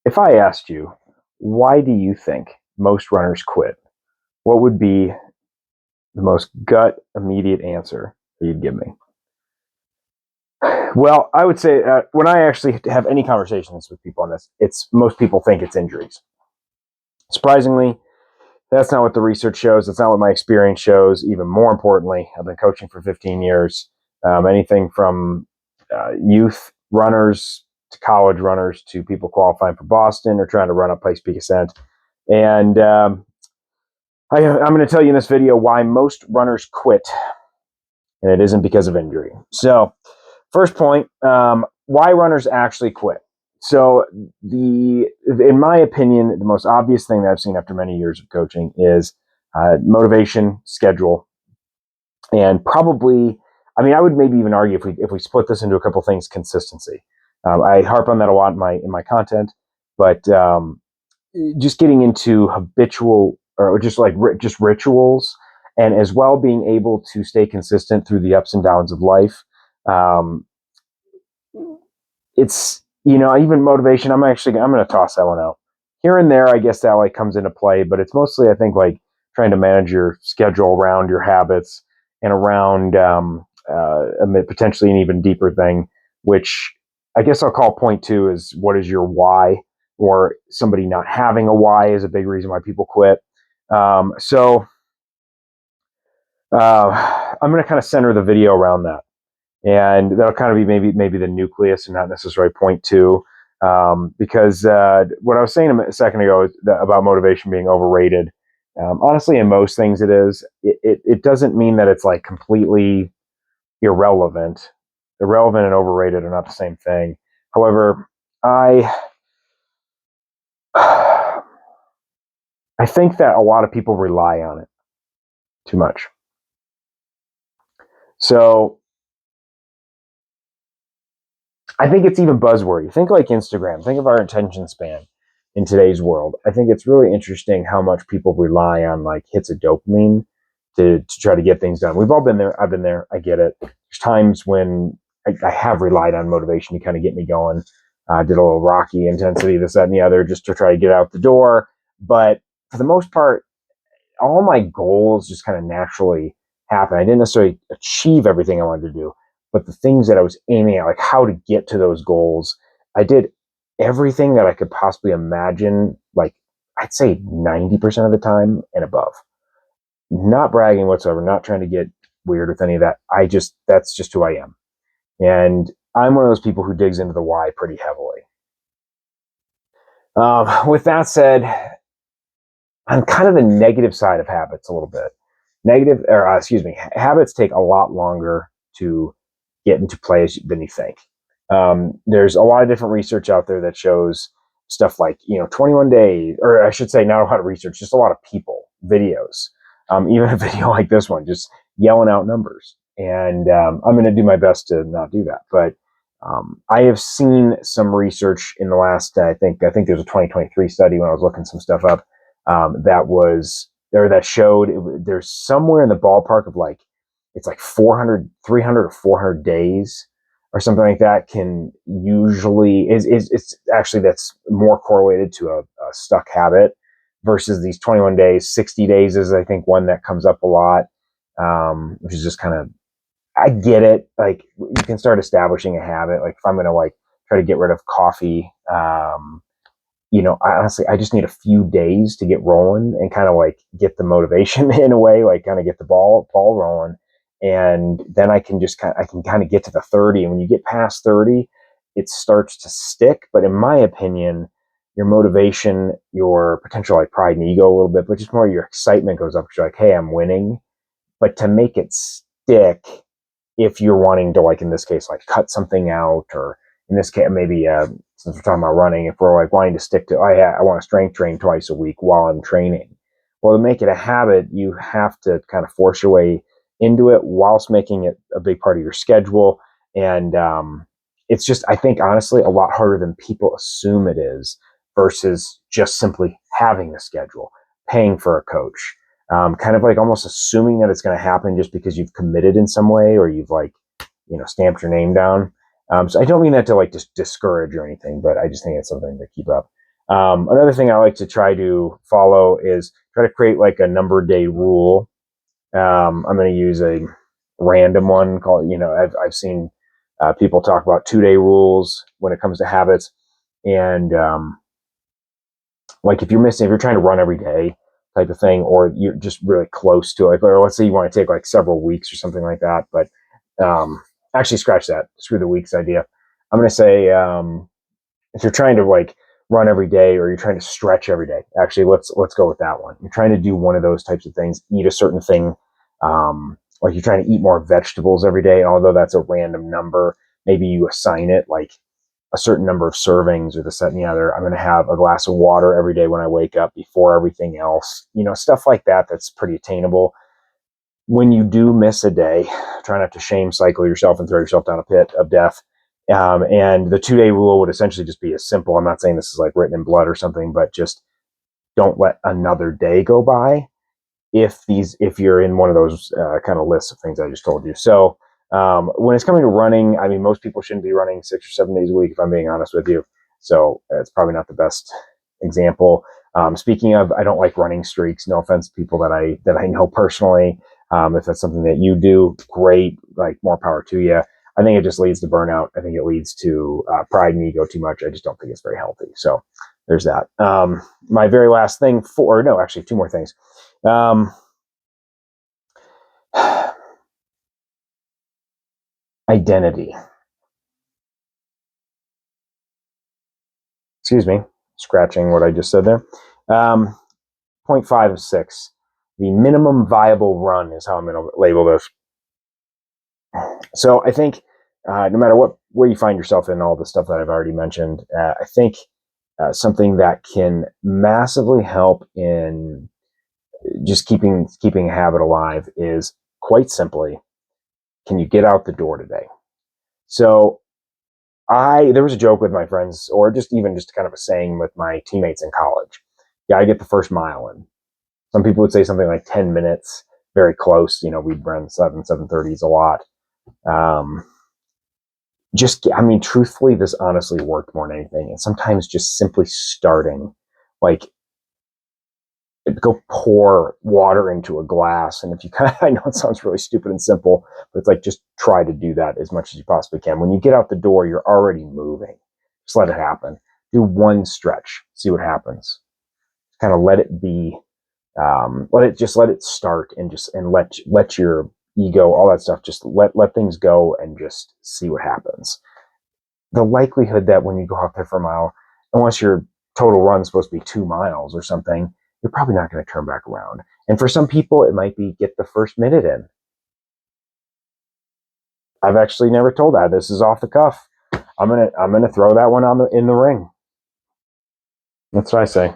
If I asked you, why do you think most runners quit? What would be the most gut immediate answer that you'd give me? Well, I would say when I actually have any conversations with people on this, it's most people think it's injuries. Surprisingly, that's not what the research shows. That's not what my experience shows. Even more importantly, I've been coaching for 15 years. Anything from youth runners to college runners to people qualifying for Boston or trying to run up Pikes Peak Ascent. And I'm going to tell you in this video why most runners quit, and it isn't because of injury. So, first point, why runners actually quit. So, in my opinion, the most obvious thing that I've seen after many years of coaching is motivation, schedule, and probably, I mean, I would maybe even argue if we split this into a couple things, consistency. I harp on that a lot in my content, but just getting into habitual or just like just rituals, and as well being able to stay consistent through the ups and downs of life. Um, it's even motivation. I'm going to toss that one out here and there. I guess that like comes into play, but it's mostly I think like trying to manage your schedule around your habits and around potentially an even deeper thing, which I guess I'll call point two is what is your why, or somebody not having a why is a big reason why people quit. So I'm going to kind of center the video around that, and that'll kind of be maybe the nucleus and not necessarily point two, because what I was saying a second ago is about motivation being overrated. Honestly, in most things it is. It doesn't mean that it's like completely irrelevant. Irrelevant and overrated are not the same thing. However, I think that a lot of people rely on it too much. So I think it's even buzzwordy. Think like Instagram. Think of our attention span in today's world. I think it's really interesting how much people rely on like hits of dopamine to try to get things done. We've all been there. I've been there. I get it. There's times when I have relied on motivation to kind of get me going. I did a little Rocky intensity, this, that, and the other, just to try to get out the door. But for the most part, all my goals just kind of naturally happen. I didn't necessarily achieve everything I wanted to do, but the things that I was aiming at, like how to get to those goals, I did everything that I could possibly imagine, like I'd say 90% of the time and above. Not bragging whatsoever, not trying to get weird with any of that. That's just who I am. And I'm one of those people who digs into the why pretty heavily. With that said, on kind of the negative side of habits a little bit. Habits take a lot longer to get into play than you think. There's a lot of different research out there that shows stuff like 21 days, or I should say, not a lot of research, just a lot of people, videos, even a video like this one, just yelling out numbers. And I'm going to do my best to not do that, but I have seen some research in the last, I think there's a 2023 study when I was looking some stuff up, that was there that showed there's somewhere in the ballpark of like, it's like 300 or 400 days or something like that can usually it's actually that's more correlated to a stuck habit versus these 21 days. 60 days is I think one that comes up a lot, which is just kind of, I get it. Like you can start establishing a habit. Like if I'm going to like try to get rid of coffee, I just need a few days to get rolling and kind of like get the motivation in a way, like kind of get the ball rolling. And then I can kind of get to the 30. And when you get past 30, it starts to stick. But in my opinion, your motivation, your potential like pride and ego a little bit, but just more your excitement goes up because you're like, hey, I'm winning. But to make it stick, if you're wanting to, like in this case, like cut something out, or in this case, maybe since we're talking about running, if we're like wanting to stick to, I want to strength train twice a week while I'm training. Well, to make it a habit, you have to kind of force your way into it whilst making it a big part of your schedule. And it's just, I think, honestly, a lot harder than people assume it is versus just simply having a schedule, paying for a coach, kind of like almost assuming that it's going to happen just because you've committed in some way or you've like, stamped your name down. So I don't mean that to like just discourage or anything, but I just think it's something to keep up. Another thing I like to try to follow is try to create like a number day rule. I'm going to use a random one called, I've seen people talk about 2 day rules when it comes to habits. And like if you're trying to run every day type of thing, or you're just really close to it, or let's say you want to take like several weeks or something like that. But actually, scratch that. Screw the weeks idea. I'm going to say if you're trying to like run every day or you're trying to stretch every day, actually let's go with that one. You're trying to do one of those types of things, eat a certain thing, like you're trying to eat more vegetables every day. Although that's a random number, maybe you assign it like a certain number of servings or this, that, and the other. I'm going to have a glass of water every day when I wake up before everything else, stuff like that. That's pretty attainable. When you do miss a day, try not to shame cycle yourself and throw yourself down a pit of death. And the 2 day rule would essentially just be as simple. I'm not saying this is like written in blood or something, but just don't let another day go by if you're in one of those kind of lists of things I just told you. So when it's coming to running, I mean, most people shouldn't be running 6 or 7 days a week, if I'm being honest with you. So it's probably not the best example. Speaking of, I don't like running streaks. No offense to people that I know personally. If that's something that you do, great. Like, more power to you. I think it just leads to burnout. I think it leads to pride and ego too much. I just don't think it's very healthy. So there's that. My very last thing actually 2 more things. Identity. Excuse me, scratching what I just said there. 0.5 of 6. The minimum viable run is how I'm going to label this. So I think no matter where you find yourself in all the stuff that I've already mentioned, I think something that can massively help in just keeping a habit alive is, quite simply, can you get out the door today? So there was a joke with my friends, or just kind of a saying with my teammates in college. You gotta get the first mile in. Some people would say something like 10 minutes, very close. We'd run 7:30s a lot. Truthfully, this honestly worked more than anything. And sometimes just simply starting, like, go pour water into a glass. And if you I know it sounds really stupid and simple, but it's like, just try to do that as much as you possibly can. When you get out the door, you're already moving. Just let it happen. Do one stretch, see what happens. Kind of let it be. Let it start, and let your ego, all that stuff, just let things go and just see what happens. The likelihood that when you go out there for a mile, unless your total run is supposed to be 2 miles or something, you're probably not going to turn back around. And for some people, it might be get the first minute in. I've actually never told that. This is off the cuff. I'm gonna throw that one in the ring. That's what I say.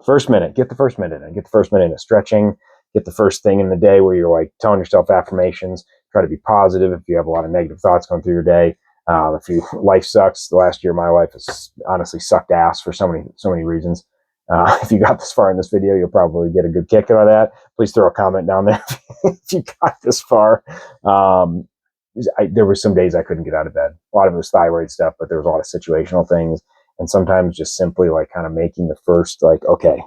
First minute, get the first minute in. Get the first minute of stretching. Get the first thing in the day where you're like telling yourself affirmations. Try to be positive if you have a lot of negative thoughts going through your day. If life sucks, the last year of my life has honestly sucked ass for so many reasons. If you got this far in this video, you'll probably get a good kick out of that. Please throw a comment down there if you got this far. There were some days I couldn't get out of bed. A lot of it was thyroid stuff, but there was a lot of situational things. And sometimes just simply like kind of making the first, like, okay,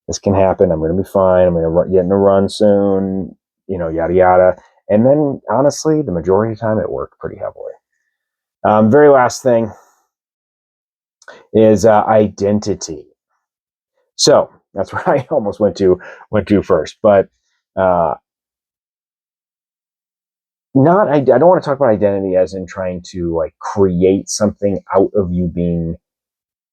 this can happen. I'm going to be fine. I'm going to get in a run soon, yada, yada. And then honestly, the majority of the time it worked pretty heavily. Very last thing is identity. So that's where I almost went to first, but I don't want to talk about identity as in trying to like create something out of you being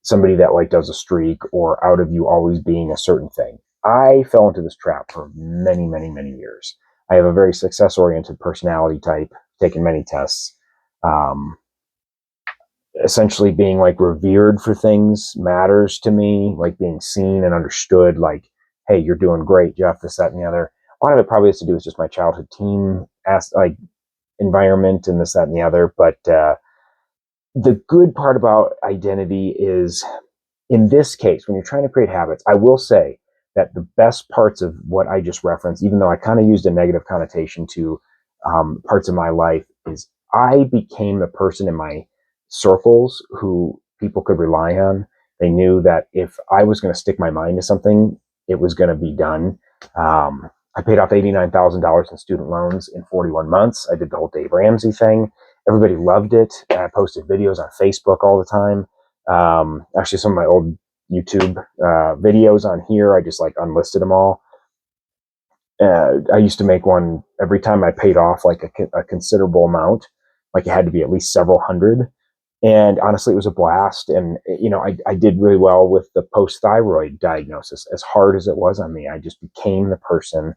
somebody that like does a streak, or out of you always being a certain thing. I fell into this trap for many, many, many years. I have a very success-oriented personality type, taken many tests. Essentially being like revered for things matters to me, like being seen and understood, like, hey, you're doing great, Jeff, this, that, and the other. A lot of it probably has to do with just my childhood team environment and this, that, and the other. But the good part about identity is, in this case, when you're trying to create habits, I will say that the best parts of what I just referenced, even though I kind of used a negative connotation to parts of my life, is I became the person in my circles who people could rely on. They knew that if I was going to stick my mind to something, it was going to be done. I paid off $89,000 in student loans in 41 months. I did the whole Dave Ramsey thing. Everybody loved it. I posted videos on Facebook all the time. Actually, some of my old YouTube videos on here, I just like unlisted them all. I used to make one every time I paid off like a considerable amount. Like it had to be at least several hundred. And honestly, it was a blast. And, I did really well with the post thyroid diagnosis. As hard as it was on me, I just became the person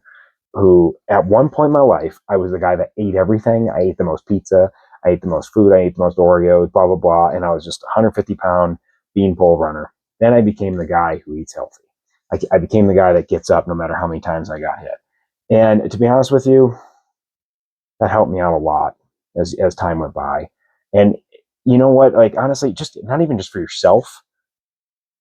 who, at one point in my life, I was the guy that ate everything. I ate the most pizza. I ate the most food. I ate the most Oreos, blah, blah, blah. And I was just a 150-pound beanpole runner. Then I became the guy who eats healthy. I became the guy that gets up no matter how many times I got hit. And to be honest with you, that helped me out a lot as time went by. And you know what? Like, honestly, just not even just for yourself,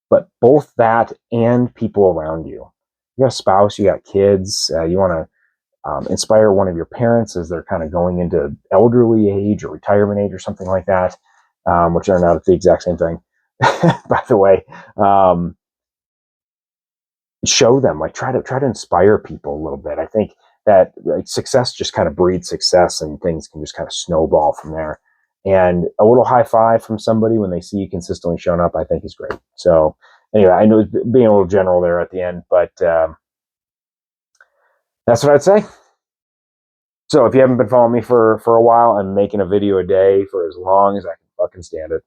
but both that and people around you. You got a spouse, you got kids, you want to inspire one of your parents as they're kind of going into elderly age or retirement age or something like that, which are not the exact same thing, by the way. Show them, like, try to inspire people a little bit. I think that like success just kind of breeds success, and things can just kind of snowball from there. And a little high five from somebody when they see you consistently showing up, I think is great. So anyway, I know being a little general there at the end, but that's what I'd say. So if you haven't been following me for a while, I'm making a video a day for as long as I can fucking stand it.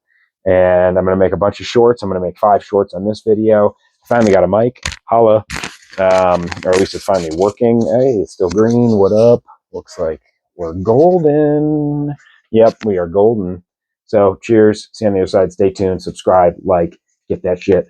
And I'm going to make a bunch of shorts. I'm going to make 5 shorts on this video. I finally got a mic. Holla. Or at least it's finally working. Hey, it's still green. What up? Looks like we're golden. Yep, we are golden. So cheers. See you on the other side. Stay tuned. Subscribe, like, get that shit.